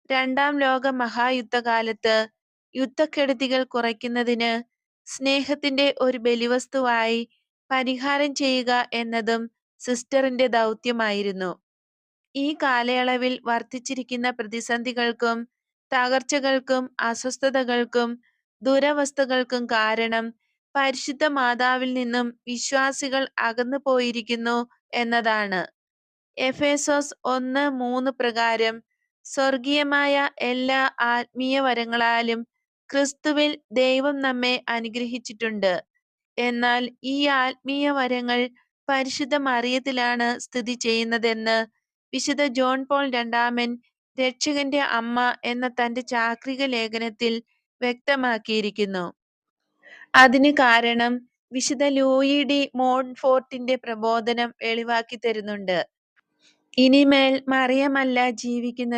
രണ്ടാം ലോക മഹായുദ്ധകാലത്ത് യുദ്ധക്കെടുതികൾ കുറയ്ക്കുന്നതിന് സ്നേഹത്തിന്റെ ഒരു ബലിവസ്തുവായി പരിഹാരം ചെയ്യുക എന്നതും സിസ്റ്ററിന്റെ ദൗത്യമായിരുന്നു. ഈ കാലയളവിൽ വർദ്ധിച്ചിരിക്കുന്ന പ്രതിസന്ധികൾക്കും തകർച്ചകൾക്കും അസ്വസ്ഥതകൾക്കും ദുരവസ്ഥകൾക്കും കാരണം പരിശുദ്ധ മാതാവിൽ നിന്നും വിശ്വാസികൾ അകന്നു പോയിരിക്കുന്നു എന്നതാണ്. എഫേസോസ് 1:3 പ്രകാരം സ്വർഗീയമായ എല്ലാ ആത്മീയ വരങ്ങളാലും ക്രിസ്തുവിൽ ദൈവം നമ്മെ അനുഗ്രഹിച്ചിട്ടുണ്ട്. എന്നാൽ ഈ ആത്മീയ വരങ്ങൾ പരിശുദ്ധ മറിയത്തിലാണ് സ്ഥിതി ചെയ്യുന്നതെന്ന് വിശുദ്ധ ജോൺ പോൾ രണ്ടാമൻ രക്ഷകന്റെ അമ്മ എന്ന തന്റെ ചാക്രിക ലേഖനത്തിൽ വ്യക്തമാക്കിയിരിക്കുന്നു. അതിന് കാരണം വിശുദ്ധ ലൂയി ഡി മോൺഫോർട്ടിന്റെ പ്രബോധനം വെളിവാക്കി തരുന്നുണ്ട്. ഇനിമേൽ മറിയമല്ല ജീവിക്കുന്നത്,